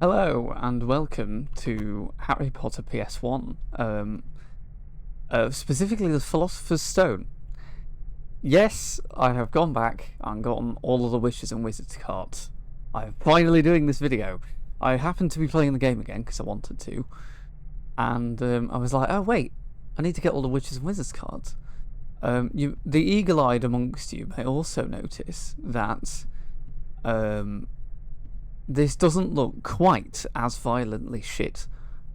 Hello and welcome to Harry Potter PS1, specifically the Philosopher's Stone. Yes, I have gone back and gotten all of the Witches and Wizards cards. I'm finally doing this video. I happened to be playing the game again because I wanted to, and I was like, oh wait, I need to get all the Witches and Wizards cards. The eagle-eyed amongst you may also notice that this doesn't look quite as violently shit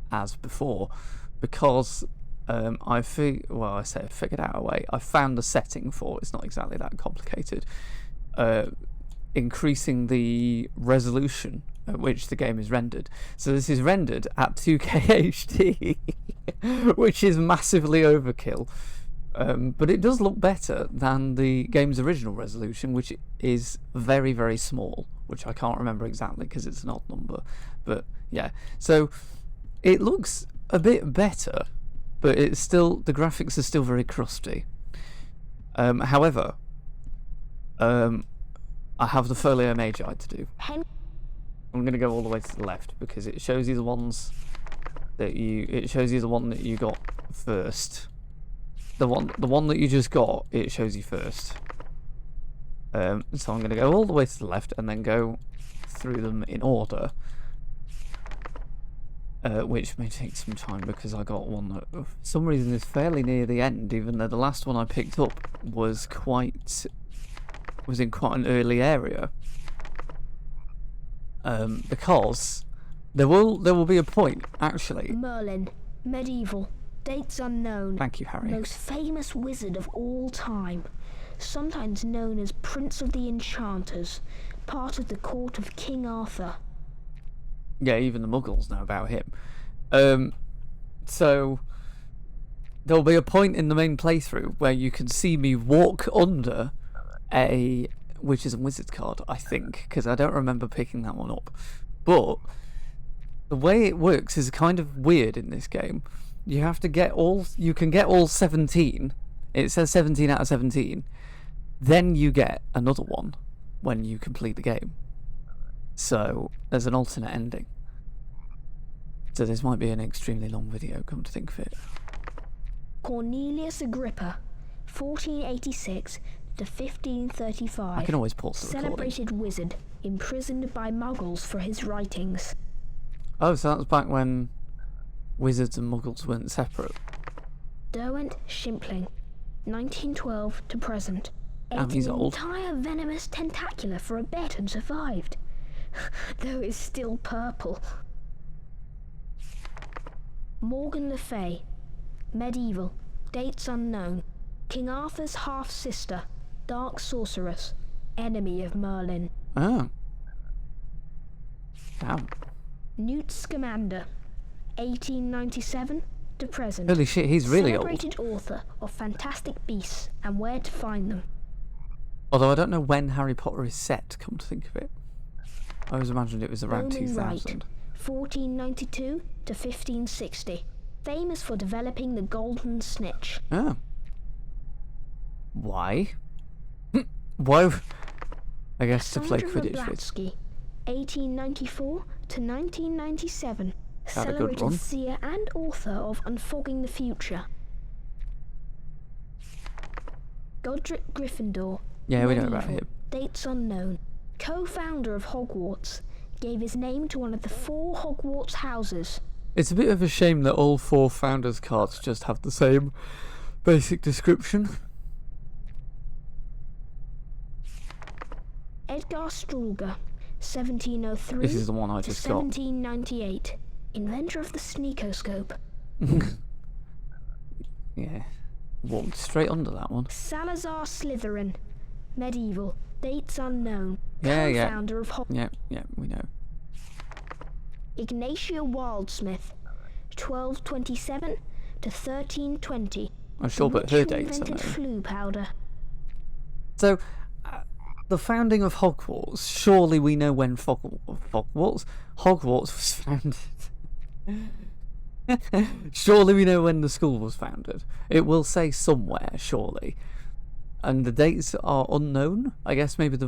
as before, because I figured out a way. I found a setting for it. It's not exactly that complicated. Increasing the resolution at which the game is rendered. So this is rendered at 2K HD, which is massively overkill. But it does look better than the game's original resolution, which is very, very small, which I can't remember exactly because it's an odd number. But yeah, so it looks a bit better, but it's still, the graphics are still very crusty. However, I have the Folio Magi to do. I'm going to go all the way to the left because it shows you the ones that it shows you the one that you got first. The one that you just got, it shows you first. So I'm going to go all the way to the left and then go through them in order, which may take some time because I got one that for some reason is fairly near the end, even though the last one I picked up was in quite an early area. Because there will be a point actually. Merlin, medieval. Dates unknown. Thank you, Harry. Most famous wizard of all time. Sometimes known as Prince of the Enchanters. Part of the court of King Arthur. Yeah, even the Muggles know about him. So there'll be a point in the main playthrough where you can see me walk under a Witches and Wizards card, I think, because I don't remember picking that one up. But the way it works is kind of weird in this game. You have to get you can get all 17. It says 17 out of 17. Then you get another one when you complete the game. So there's an alternate ending. So this might be an extremely long video, come to think of it. Cornelius Agrippa, 1486 to 1535. I can always pause the recording. Celebrated wizard, imprisoned by Muggles for his writings. Oh, so that's back when Wizards and Muggles weren't separate. Derwent Shimpling, 1912 to present. And he's old. Entire venomous tentacula for a bet and survived. Though it's still purple. Morgan Le Fay, medieval, dates unknown. King Arthur's half-sister, dark sorceress, enemy of Merlin. Oh. Damn. Newt Scamander, 1897 to present. Holy shit, he's really Celebrated author of fantastic beasts and where to find them. Although I don't know when Harry Potter is set, come to think of it. I always imagined it was around Roman 2000. Wright, 1492 to 1560. Famous for developing the golden snitch. Oh. Why? Why? I guess to play Cassandra Quidditch with. Blavatsky, 1894 to 1997. Had a good Celebrated run. seer and author of Unfogging the Future. Godric Gryffindor. Yeah, we know medieval, about him. Dates unknown. Co-founder of Hogwarts. Gave his name to one of the 4 Hogwarts houses. It's a bit of a shame that all 4 founders cards just have the same basic description. Edgar Strulga, 1703 This is the one I to just got. 1798. Inventor of the sneakoscope. Yeah. Walked straight under that one. Salazar Slytherin, medieval, dates unknown. Yeah, yeah. Co-founder of Yeah, we know. Ignatia Wildsmith, 1227 to 1320. I'm sure, but her dates are invented known. flu powder. So, the founding of Hogwarts, surely we know when Hogwarts was founded. Surely we know when the school was founded. It will say somewhere, surely. And the dates are unknown. I guess maybe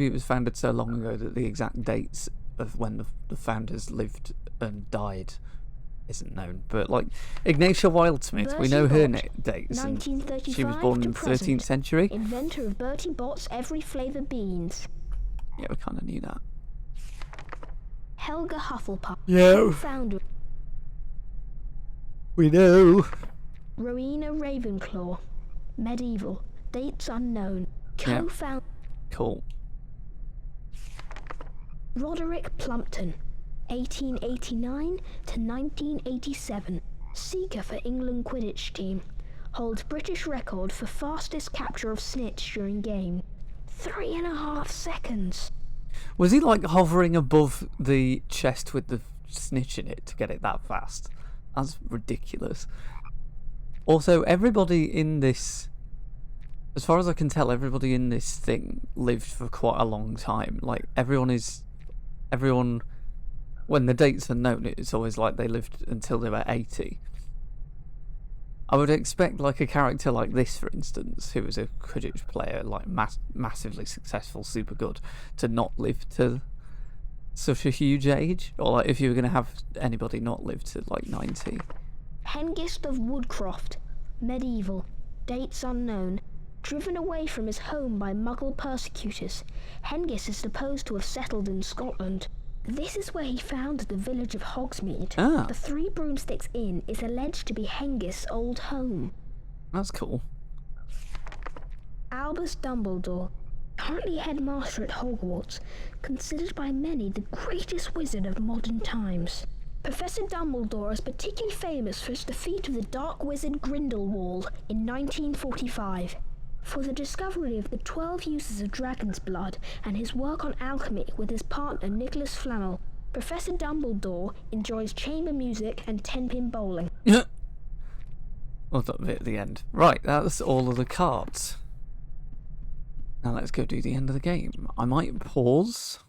it was founded so long ago that the exact dates of when the founders lived and died isn't known. But like Ignatia Wildsmith, we know her dates. And she was born in the 13th century. Inventor of Bertie Bott's every flavour beans. Yeah, we kind of knew that. Helga Hufflepuff. Yeah. Founder. We know. Rowena Ravenclaw. Medieval. Dates unknown. Co-founder. Cool. Roderick Plumpton. 1889 to 1987. Seeker for England Quidditch team. Holds British record for fastest capture of snitch during game. 3.5 seconds. Was he like hovering above the chest with the snitch in it to get it that fast? That's ridiculous. Also, everybody in this, as far as I can tell, everybody in this thing lived for quite a long time. Like, everyone, when the dates are known, it's always like they lived until they were 80. I would expect like a character like this, for instance, who was a Quidditch player, like massively successful, super good, to not live to such a huge age. Or like if you were going to have anybody not live to like 90. Hengist of Woodcroft. Medieval. Dates unknown. Driven away from his home by Muggle persecutors, Hengist is supposed to have settled in Scotland. This is where he founded the village of Hogsmeade. Ah. The Three Broomsticks Inn is alleged to be Hengist's old home. That's cool. Albus Dumbledore, currently headmaster at Hogwarts, considered by many the greatest wizard of modern times. Professor Dumbledore is particularly famous for his defeat of the dark wizard Grindelwald in 1945. For the discovery of the 12 uses of dragon's blood and his work on alchemy with his partner Nicholas Flamel, Professor Dumbledore enjoys chamber music and 10-pin bowling. Well, that bit at the end. Right, that's all of the cards. Now let's go do the end of the game. I might pause,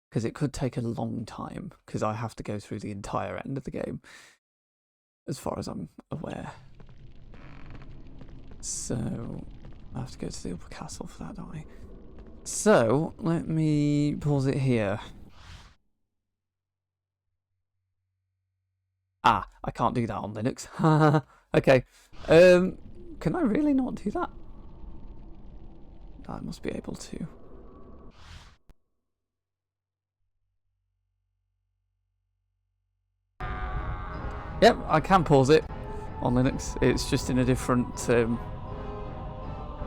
because it could take a long time, because I have to go through the entire end of the game, as far as I'm aware. So, I have to go to the upper castle for that, don't I? So, let me pause it here. Ah, I can't do that on Linux. Okay. Can I really not do that? I must be able to. Yep, I can pause it on Linux. It's just in a different... the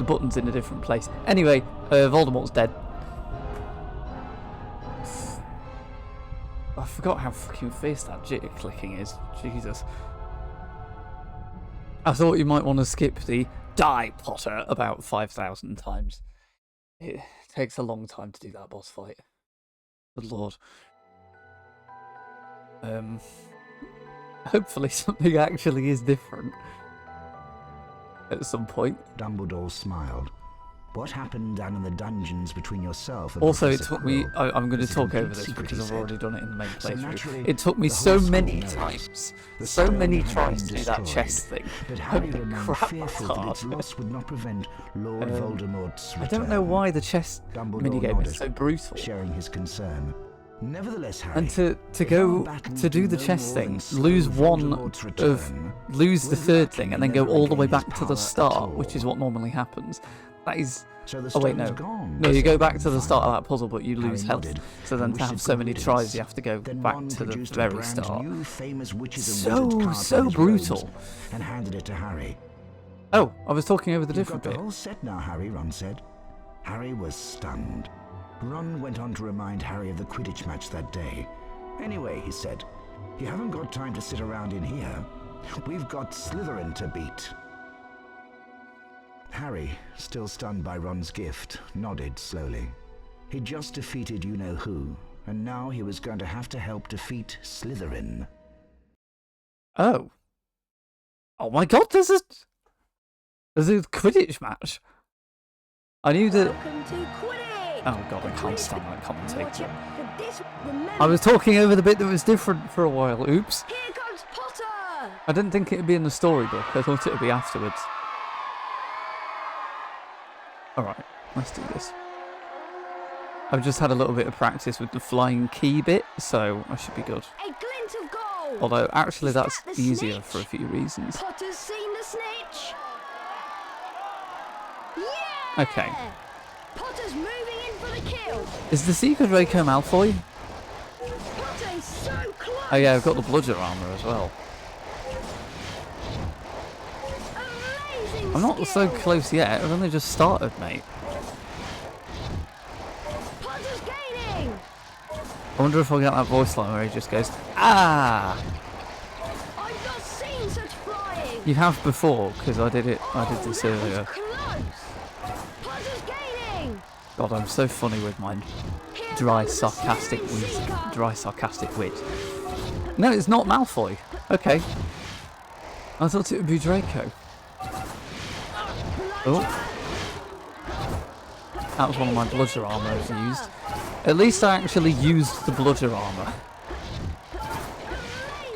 button's in a different place. Anyway, Voldemort's dead. I forgot how fucking fierce that jitter clicking is. Jesus. I thought you might want to skip the "Die, Potter" about 5,000 times. It takes a long time to do that boss fight. Good lord. Hopefully something actually is different at some point. Dumbledore smiled. What happened down in the dungeons between yourself and Also, it Professor took me... Quirrell I'm going to is a talk complete over this secret, because he I've said. already done it in the main So playthrough. naturally, It took me the so whole school many knows times, the so stone many had tries been to do that destroyed, chess thing. but Harry Holy remained crap, that's fearful that its hard. loss would not prevent Lord Voldemort's I don't know return. why the chess Dumbledore minigame nodded, is so brutal. sharing his concern. Nevertheless, Harry, And to if go our battle to do would the be no chess more thing, than slow lose one Voldemort's of return, lose the with third luck, thing, he and then never go all the way regain his back to the power at start, all. which is what normally happens. That is. So the Oh wait, stone's no. gone, No, you said go back Ron to the start of finally. that puzzle, but you lose Harry health. nodded So then and to wished have it so good many riddance. tries, you have to go Then back Ron to the produced a very brand start. new famous witches and So wizards card so from his brutal. robes and handed it to Harry. Oh, I was talking over the You've different got the bit. whole set now, Harry, Ron said. Harry was stunned. Ron went on to remind Harry of the Quidditch match that day. Anyway, he said, you haven't got time to sit around in here. We've got Slytherin to beat. Harry, still stunned by Ron's gift, nodded slowly. He'd just defeated you-know-who, and now he was going to have to help defeat Slytherin. Oh. Oh my god, there's a Quidditch match. I knew that... Welcome to Quidditch! Oh god, I can't stand that commentator. Watch it for this. Remember, I was talking over the bit that was different for a while. Oops. here comes Potter! I didn't think it'd be in the storybook. I thought it'd be afterwards. Alright, let's do this. I've just had a little bit of practice with the flying key bit, so I should be good. A glint of gold. Although, actually, Is that's that the easier snitch? for a few reasons. Potter's seen the snitch. Yeah! Okay. Potter's moving in for the kill. Is the secret Draco Malfoy? Potter is so close. Oh yeah, I've got the bludger armor as well. Amazing I'm not so skill. close yet. I've only just started, mate. Potter's gaining. I wonder if I'll get that voice line where he just goes, ah! I've not seen such flying. You have before, because I did this That was earlier. close. Potter's gaining. God, I'm so funny with mine. Here Dry, comes the sarcastic slithering wit. seeker. Dry, sarcastic wit. No, it's not Malfoy. Okay. I thought it would be Draco. Oh. That was one of my bludger armor I've used. At least I actually used the bludger armor.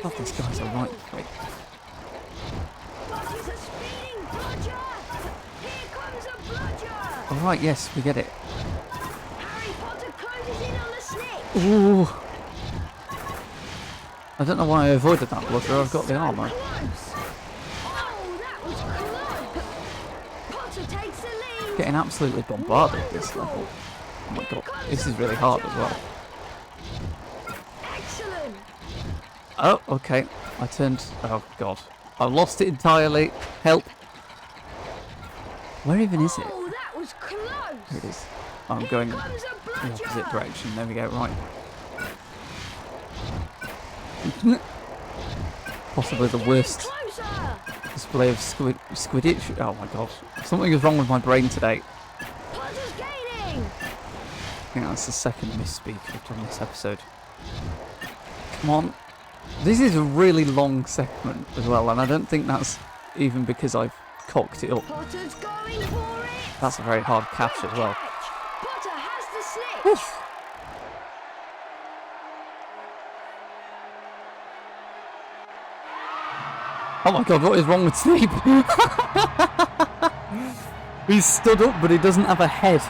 God, these guys are right quick. Potter's a speeding bludger. Here comes a bludger. Alright, yes, we get it. Harry Potter closes in on the snitch. Ooh. I don't know why I avoided that bludger, I've got the armor. Close. Oh, that was close. Potter takes the lead. Getting absolutely bombarded this level. Oh my god, this is really hard as well. Excellent. Oh, okay. I turned... Oh god. I lost it entirely. Help. Where even is it? Oh, that was Here close. it is. I'm going Comes a the bludger. opposite direction. There we go, right. Possibly the worst Closer. display of Quidditch. Oh my god. Something is wrong with my brain today. Potter's gaining. I think that's the second misspeak I've done this episode. Come on. This is a really long segment as well, and I don't think that's even because I've cocked it up. Potter's going for it. That's a very hard catch as well. Catch. Potter has the snitch. Oh my god, what is wrong with Snape? He's stood up, but he doesn't have a head.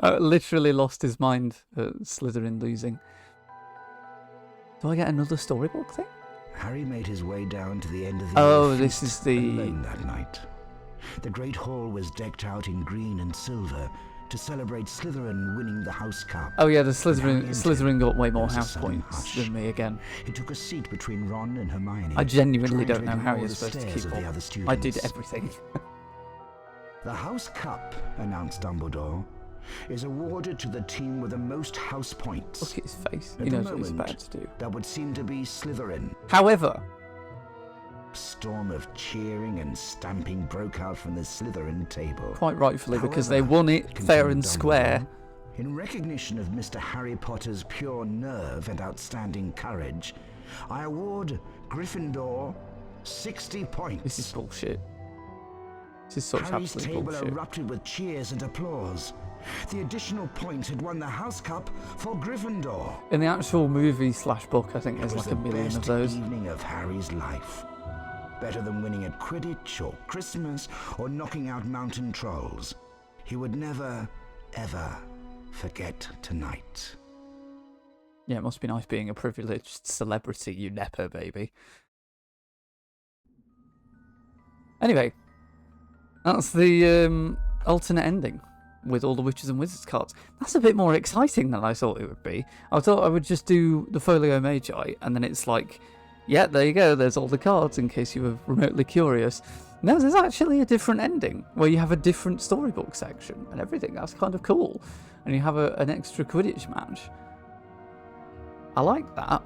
I literally lost his mind at Slytherin losing. Do I get another storybook thing? Harry made his way down to the end of the Oh, year this feast is the... alone that night. The Great Hall was decked out in green and silver to celebrate Slytherin winning the House Cup. Oh yeah, the Harry Slytherin got way more there was a house sudden points hush. than me again. He took a seat between Ron and Hermione. I genuinely trying don't know to how ignore you're the supposed to stares keep of the up. other I did students. everything. The House Cup, announced Dumbledore, is awarded to the team with the most house points. Look at his face. At He the knows what he's moment, about to do. that would seem to be Slytherin. However, A storm of cheering and stamping broke out from the Slytherin table. quite rightfully, because they However, won it fair continued and Dumbledore, square. in recognition of Mr. Harry Potter's pure nerve and outstanding courage, I award Gryffindor 60 points. This is bullshit. This is such Harry's absolute table bullshit. erupted with cheers and applause. The additional point had won the House Cup for Gryffindor. In the actual movie slash book, I think It there's was like a the million of best those. evening of Harry's life. Better than winning at Quidditch or Christmas or knocking out mountain trolls. He would never, ever forget tonight. Yeah, it must be nice being a privileged celebrity, you nepo baby. Anyway, that's the alternate ending with all the Witches and Wizards cards. That's a bit more exciting than I thought it would be. I thought I would just do the Folio Magi, and then it's like, yeah, there you go, there's all the cards in case you were remotely curious. No, there's actually a different ending, where you have a different storybook section and everything. That's kind of cool. And you have an extra Quidditch match. I like that.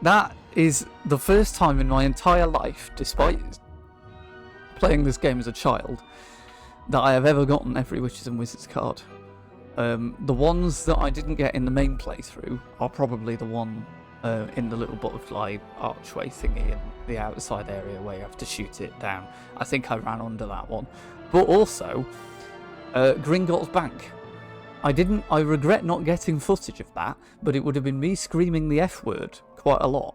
That is the first time in my entire life, despite playing this game as a child, that I have ever gotten every Witches and Wizards card. The ones that I didn't get in the main playthrough are probably the one in the little butterfly archway thingy in the outside area where you have to shoot it down. I think I ran under that one. But also, Gringotts Bank. I regret not getting footage of that, but it would have been me screaming the F word quite a lot.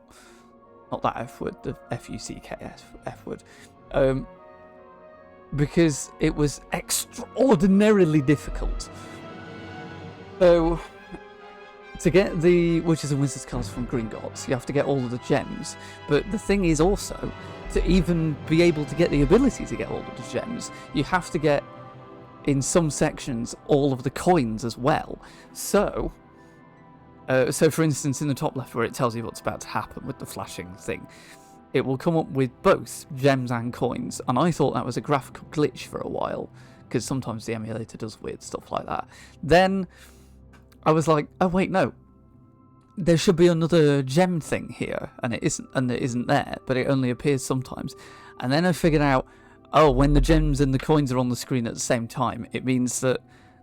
Not that F word, the F-U-C-K F word. because it was extraordinarily difficult. So, to get the Witches and Wizards cards from Gringotts, you have to get all of the gems. But the thing is also, to even be able to get the ability to get all of the gems, you have to get, in some sections, all of the coins as well. So for instance, in the top left where it tells you what's about to happen with the flashing thing, it will come up with both gems and coins. And I thought that was a graphical glitch for a while, because sometimes the emulator does weird stuff like that. Then I was like, oh wait, no. There should be another gem thing here, and it isn't there, but it only appears sometimes. And then I figured out, oh, when the gems and the coins are on the screen at the same time, it means that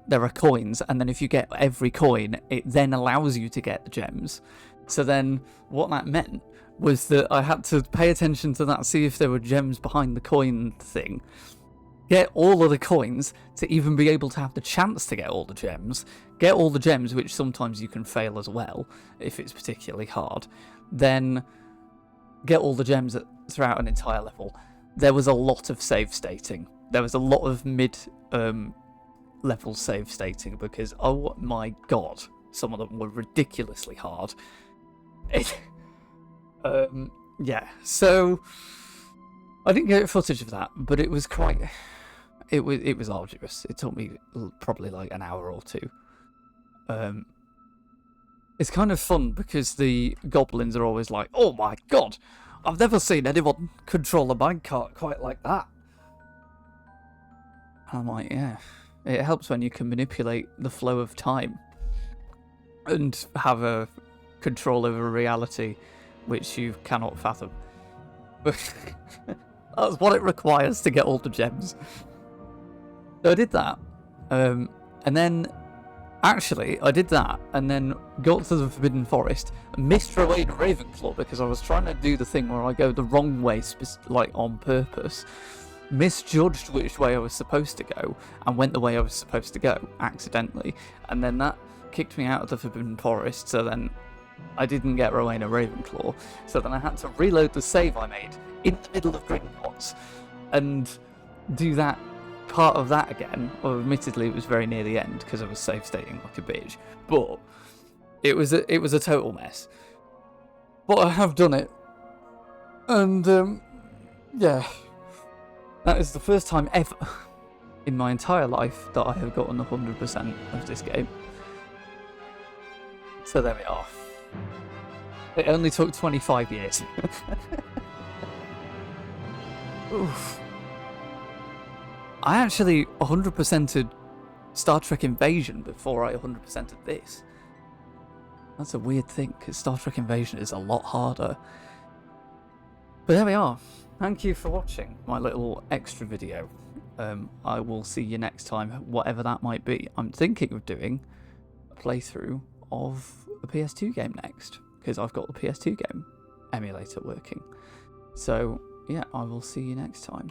there are coins, and then if you get every coin, it then allows you to get the gems. So then what that meant was that I had to pay attention to that, see if there were gems behind the coin thing, get all of the coins to even be able to have the chance to get all the gems, get all the gems, which sometimes you can fail as well if it's particularly hard, then get all the gems throughout an entire level. There was a lot of save stating. There was a lot of mid-level save stating, because, oh my god, some of them were ridiculously hard. Yeah, so I didn't get footage of that, but it was quite... It was arduous. It took me probably like an hour or two. It's kind of fun because the goblins are always like, oh my god, I've never seen anyone control a minecart quite like that. I'm like, yeah. It helps when you can manipulate the flow of time and have a control over reality which you cannot fathom. That's what it requires to get all the gems. So I did that, and then, actually, I did that, and then got to the Forbidden Forest, missed Rowan Ravenclaw because I was trying to do the thing where I go the wrong way, like on purpose, misjudged which way I was supposed to go, and went the way I was supposed to go, accidentally, and then that kicked me out of the Forbidden Forest, so then I didn't get Rowena Ravenclaw, so then I had to reload the save I made in the middle of Gringotts, and do that part of that again. Well, admittedly it was very near the end because I was save stating like a bitch, but it was a total mess. But I have done it, and yeah, that is the first time ever in my entire life that I have gotten 100% of this game. So there we are. It only took 25 years. Oof. I actually 100%ed Star Trek Invasion before I 100%ed this. That's a weird thing, because Star Trek Invasion is a lot harder. But there we are. Thank you for watching my little extra video. I will see you next time, whatever that might be. I'm thinking of doing a playthrough of a PS2 game next, because I've got the PS2 game emulator working. So, yeah, I will see you next time.